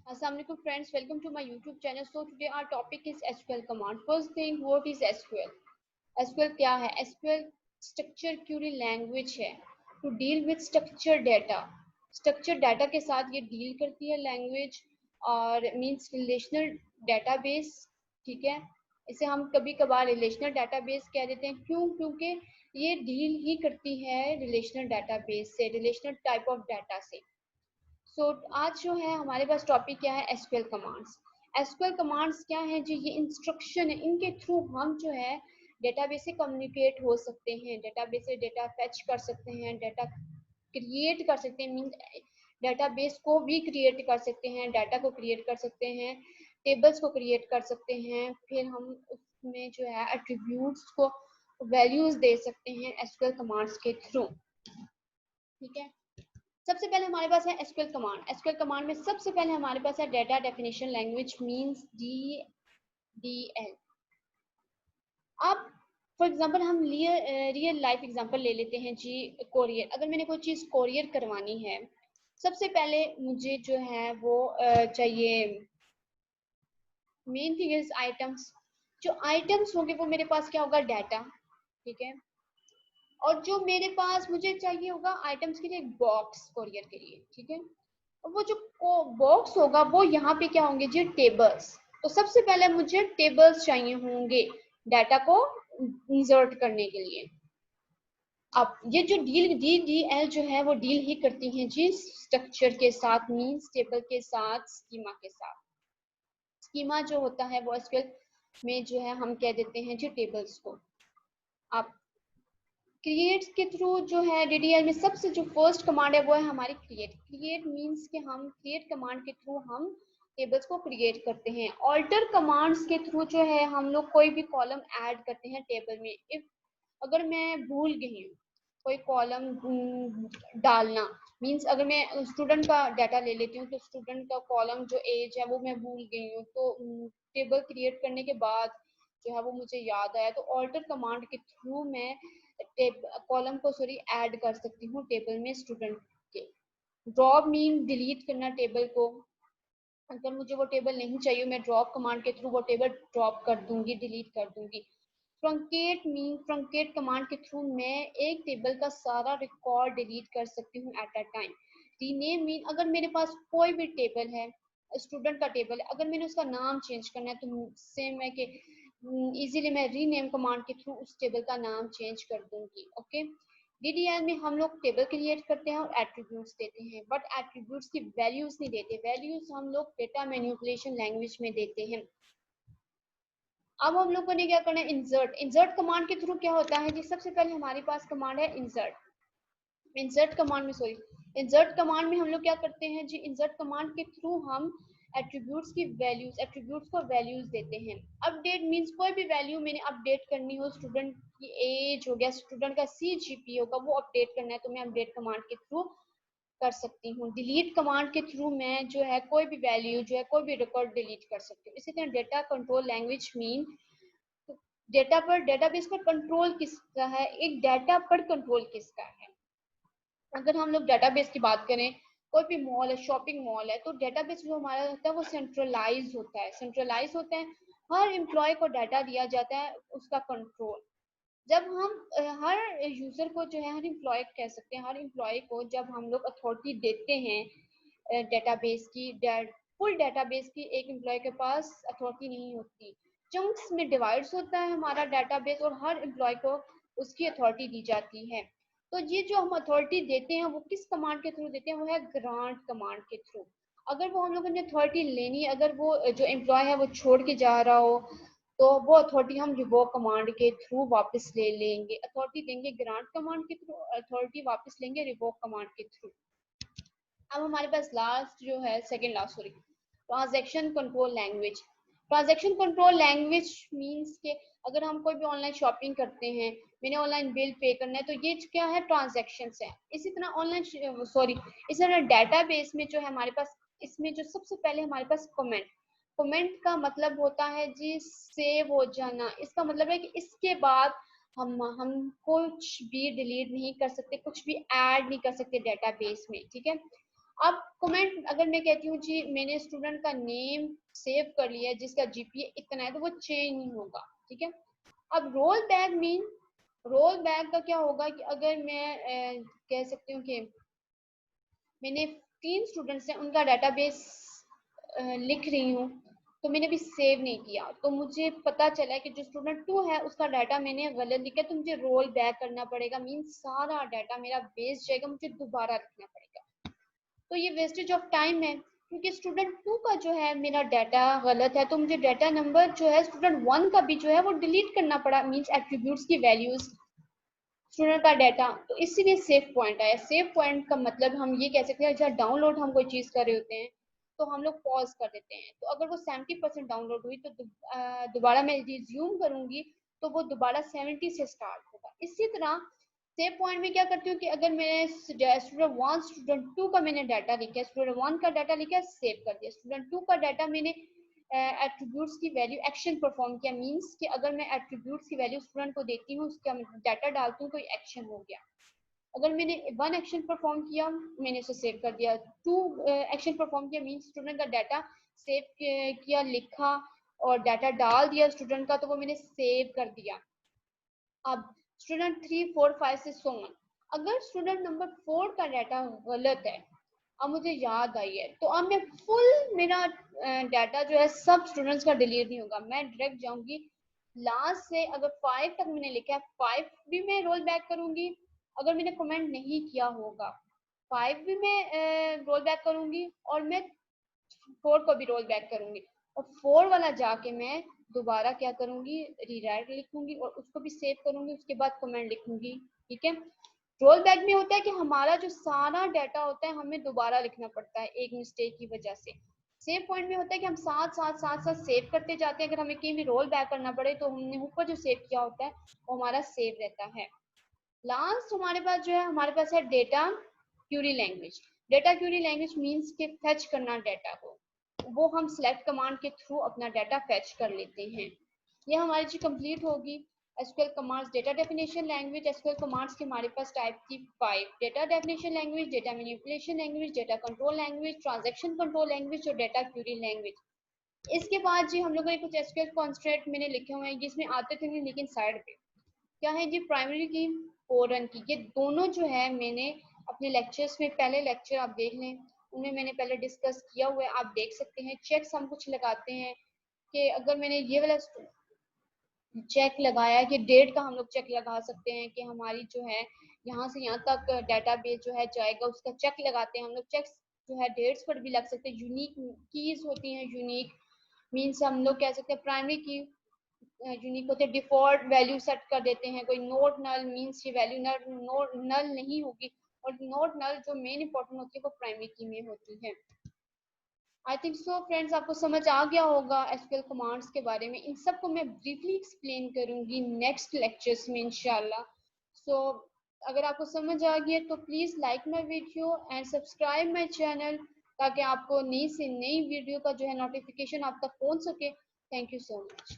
Assalamu alaikum friends, welcome to my YouTube channel. So today our topic is SQL command. First thing, what is SQL? SQL क्या है? SQL structure query language है to deal with structure data. Structure data के साथ ये deal करती है language और means relational database. ठीक है, इसे हम कभी कभार रिलेशनल डाटाबेस कह देते हैं. क्यों? क्योंकि ये डील ही करती है रिलेशनल डाटाबेस से, रिलेशनल टाइप ऑफ डाटा से. आज जो है हमारे पास टॉपिक क्या है? SQL commands. एसक्यूएल कमांड्स क्या है जी? ये इंस्ट्रक्शन है, इनके थ्रू हम जो है डेटाबेस से कम्युनिकेट हो सकते हैं, डेटाबेस से डेटा फैच कर सकते हैं, डेटा क्रिएट कर सकते हैं, मीन डेटाबेस को भी क्रिएट कर सकते हैं, डाटा को क्रिएट कर सकते हैं, टेबल्स को क्रिएट कर सकते हैं, फिर हम उसमें जो है एट्रीब्यूट्स को वैल्यूज दे सकते हैं एसक्यूएल कमांड्स के थ्रू. ठीक है, सबसे पहले हमारे पास है एसक्यूएल कमांड. एसक्यूएल कमांड में सबसे पहले हमारे पास है data definition language means DDL. अब फॉर एग्जांपल हम रियल लाइफ एग्जांपल ले लेते हैं जी. कोरियर, अगर मैंने कोई चीज़ कोरियर करवानी है, सबसे पहले मुझे जो है वो चाहिए मेन थिंग इज आइटम्स. जो आइटम्स होंगे वो मेरे पास क्या होगा? डाटा. ठीक है, और जो मेरे पास मुझे चाहिए होगा आइटम्स के लिए एक बॉक्स कोरियर के लिए. ठीक है, वो जो बॉक्स होगा वो यहाँ पे क्या होंगे जी? टेबल्स. तो सबसे पहले मुझे टेबल्स चाहिए होंगे डाटा को इंसर्ट करने के लिए. अब ये जो डीडीएल जो है वो डील ही करती हैं जी स्ट्रक्चर के साथ, मींस टेबल के साथ, स्कीमा के साथ. स्कीमा जो होता है वो एसक्यूएल में जो है हम कह देते हैं जी टेबल्स को. अब क्रिएट के थ्रू जो है डीडीएल में सबसे जो फर्स्ट कमांड है वो है हमारी क्रिएट. क्रिएट मींस कि हम क्रिएट कमांड के थ्रू हम टेबल्स को क्रिएट करते हैं. ऑल्टर कमांड्स के थ्रू जो है हम लोग कोई भी कॉलम ऐड करते हैं टेबल में. इफ अगर मैं भूल गई हूँ कोई कॉलम डालना, मींस अगर मैं स्टूडेंट का डाटा ले लेती हूँ तो स्टूडेंट का कॉलम जो एज है वो मैं भूल गई हूँ, तो टेबल क्रिएट करने के बाद जो है वो मुझे याद आया, तो ऑल्टर कमांड के थ्रू मैं कॉलम को ऐड कर सकती हूँ टेबल में स्टूडेंट के. ड्रॉप मीन डिलीट करना टेबल को. अगर मुझे वो टेबल नहीं चाहिए, मैं ड्रॉप कमांड के थ्रू वो टेबल ड्रॉप कर दूंगी, डिलीट कर दूंगी. ट्रंकेट मीन ट्रंकेट कमांड के थ्रू मैं एक टेबल का सारा रिकॉर्ड डिलीट कर सकती हूँ at a time. Rename mean अगर मेरे पास कोई भी टेबल है, स्टूडेंट का टेबल है, अगर मैंने उसका नाम चेंज करना है तो सेम है कि इजीली मैं रीनेम कमांड के थ्रू उस टेबल का नाम चेंज कर दूंगी. ओके, डीडीएल में हम लोग टेबल क्रिएट करते हैं और एट्रीब्यूट्स देते हैं, बट एट्रीब्यूट्स की वैल्यूज नहीं देते. वैल्यूज हम लोग डेटा मैनिपुलेशन लैंग्वेज में देते हैं. अब हम लोगों ने क्या करना है? इंसर्ट. इंसर्ट कमांड के थ्रू क्या होता है जी? सबसे पहले हमारे पास कमांड है इंसर्ट. इंसर्ट कमांड में इंसर्ट कमांड में हम लोग क्या करते हैं जी? इंसर्ट कमांड के थ्रू हम एट्रीब्यूट्स को वैल्यूज देते हैं. अपडेट मींस कोई भी वैल्यू मैंने अपडेट करनी हो, स्टूडेंट की एज हो गया, स्टूडेंट का सीजीपी होगा, वो अपडेट करना है तो मैं अपडेट कमांड के थ्रू कर सकती हूँ. डिलीट कमांड के थ्रू मैं जो है कोई भी वैल्यू जो है कोई भी रिकॉर्ड डिलीट कर सकती हूँ. इसी तरह data control language mean data पर, डेटाबेस पर कंट्रोल किसका है? एक डाटा पर कंट्रोल किसका है? अगर हम लोग डेटाबेस की बात करें, कोई भी मॉल है, शॉपिंग मॉल है, तो डेटाबेस जो हमारा होता है वो सेंट्रलाइज होता है. सेंट्रलाइज होता है, हर एम्प्लॉय को डाटा दिया जाता है, उसका कंट्रोल. जब हम हर यूजर को जो है, हर एम्प्लॉय कह सकते हैं, हर एम्प्लॉय को जब हम लोग अथॉरिटी देते हैं डेटाबेस की, फुल डेटाबेस की एक एम्प्लॉय के पास अथॉरिटी नहीं होती. चंक्स में डिवाइड्स होता है हमारा डेटाबेस और हर एम्प्लॉय को उसकी अथॉरिटी दी जाती है. तो ये जो हम अथॉरिटी देते हैं वो किस कमांड के थ्रू देते हैं? वो है ग्रांट कमांड के थ्रू. अगर वो हम लोगों ने अथॉरिटी लेनी है, अगर वो जो एम्प्लॉय है वो छोड़ के जा रहा हो, तो वो अथॉरिटी हम रिवोक कमांड के थ्रू वापस ले लेंगे. अथॉरिटी देंगे ग्रांट कमांड के थ्रू, अथॉरिटी वापस लेंगे रिवोक कमांड के थ्रू. अब हमारे पास लास्ट जो है, second last transaction control language. Transaction control language means के अगर हम कोई भी ऑनलाइन शॉपिंग करते हैं, मैंने ऑनलाइन बिल पे करना है, तो ये क्या है? ट्रांजैक्शंस है. इसी तरह इस तरह डेटाबेस में जो है हमारे पास, इसमें जो सबसे पहले हमारे पास कमेंट का मतलब होता है जी सेव हो जाना. इसका मतलब है कि इसके बाद हम कुछ भी डिलीट नहीं कर सकते, कुछ भी ऐड नहीं कर सकते डेटाबेस में. ठीक है, अब कमेंट अगर मैं कहती हूँ जी मैंने स्टूडेंट का नेम सेव कर लिया है जिसका जीपीए इतना है, तो वो चेंज नहीं होगा, ठीक है। अब roll back mean, roll back का क्या होगा कि अगर मैं कह सकती हूँ कि मैंने 3 स्टूडेंट्स हैं उनका डाटाबेस लिख रही हूँ, तो मैंने भी सेव नहीं किया, तो मुझे पता चला कि जो स्टूडेंट 2 है उसका डाटा मैंने गलत लिखा, तो मुझे रोल बैक करना पड़ेगा, मीन सारा डाटा मेरा वेस्ट जाएगा, मुझे दोबारा लिखना पड़ेगा। तो ये वेस्टेज ऑफ टाइम है, क्योंकि स्टूडेंट 2 का जो है मेरा डाटा गलत है, तो मुझे डाटा नंबर जो है स्टूडेंट 1 का भी जो है वो डिलीट करना पड़ा, मीन्स एट्रीब्यूट्स की वैल्यूज स्टूडेंट का डाटा। तो इसीलिए सेव पॉइंट आया। सेव पॉइंट का मतलब हम ये कह सकते हैं जब डाउनलोड हम कोई चीज़ कर रहे होते हैं तो हम लोग पॉज कर देते हैं, तो अगर वो 70% डाउनलोड हुई तो दोबारा मैं रिज्यूम करूंगी तो वो दोबारा 70 से स्टार्ट होगा। इसी तरह सेव पॉइंट में क्या करती हूँ कि अगर मैंने स्टूडेंट 1 स्टूडेंट 2 का मैंने डाटा लिखा है, स्टूडेंट 1 का डाटा लिखा है, सेव कर दिया। स्टूडेंट 2 का डाटा मैंने एट्रीब्यूट्स की वैल्यू एक्शन परफॉर्म किया, मीन्स कि अगर मैं एट्रीब्यूट्स की वैल्यू स्टूडेंट को देती हूँ उसका डाटा डालती हूँ कोई एक्शन हो गया। अगर मैंने 1 एक्शन परफॉर्म किया मैंने उसे सेव कर दिया, 2 एक्शन परफॉर्म किया मीन्स स्टूडेंट का डाटा सेव किया, लिखा और डाटा डाल दिया स्टूडेंट का, तो वो मैंने सेव कर दिया। अब स्टूडेंट 3 4 5 से सो ऑन, अगर स्टूडेंट नंबर 4 का डाटा गलत है, अब मुझे याद आई है, तो अब मैं फुल मेरा डाटा जो है सब स्टूडेंट्स का डिलीट नहीं होगा, मैं डायरेक्ट जाऊंगी लास्ट से, अगर 5 तक मैंने लिखा है 5 भी मैं रोल बैक करूंगी, अगर मैंने कमेंट नहीं किया होगा 5 भी मैं रोल बैक करूंगी और मैं 4 को भी रोल बैक करूंगी, और 4 वाला जाके मैं दोबारा क्या करूंगी, रीराइट लिखूंगी और उसको भी सेव करूंगी, उसके बाद कमेंट लिखूंगी, ठीक है। रोल बैक में होता है कि हमारा जो सारा डाटा होता है हमें दोबारा लिखना पड़ता है एक मिस्टेक की वजह से। सेव पॉइंट में होता है कि हम साथ साथ साथ साथ सेव करते जाते हैं, अगर हमें कहीं भी रोल बैक करना पड़े तो हमने ऊपर जो सेव किया होता है वो हमारा सेव रहता है। लास्ट हमारे पास जो है, हमारे पास है data Curie language. Data Curie language means के फेच करना डाटा को, वो हम सिलेक्ट कमांड के थ्रू अपना डाटा फेच कर लेते हैं। ये हमारी चीज कंप्लीट होगी। SQL commands, data definition language. SQL commands के हमारे पास टाइप थी 5, data definition language, data manipulation language, data control language, transaction control language और डेटा क्यूरी लैंग्वेज। इसके बाद जी हम लोगों ने कुछ एसक्यूएल कॉन्स्ट्रेंट मैंने लिखे हुए हैं जिसमें आते थे नहीं, लेकिन साइड पे क्या है जी, प्राइमरी की और रन की, ये दोनों जो है मैंने अपने लेक्चर्स में, पहले लेक्चर आप देख लें उनमें मैंने पहले डिस्कस किया हुआ है, आप देख सकते हैं। चेक्स हम कुछ लगाते हैं कि अगर मैंने ये वाला चेक लगाया कि डेट का हम लोग चेक लगा सकते हैं कि हमारी जो है यहाँ से यहाँ तक डेटाबेस जो है जाएगा, उसका चेक लगाते हैं हम लोग। चेक्स जो है डेट्स पर भी लग सकते हैं। यूनिक कीज होती हैं, यूनिक मीन्स हम लोग कह सकते हैं प्राइमरी की यूनिक होते हैं, डिफॉल्ट वैल्यू सेट कर देते हैं। कोई नोट नल मीन्स ये वैल्यू नल नहीं होगी, और नोट नल जो मेन इंपॉर्टेंट होती है वो प्राइमरी की में होती है। आई थिंक सो फ्रेंड्स आपको समझ आ गया होगा एसक्यूएल कमांड्स के बारे में। इन सब को मैं ब्रीफली एक्सप्लेन करूंगी नेक्स्ट लेक्चर्स में इंशाल्लाह। सो अगर आपको समझ आ गया तो please like my video and subscribe my channel, ताकि आपको नई से नई वीडियो का जो है नोटिफिकेशन आप तक पहुंच सके। Thank you so much.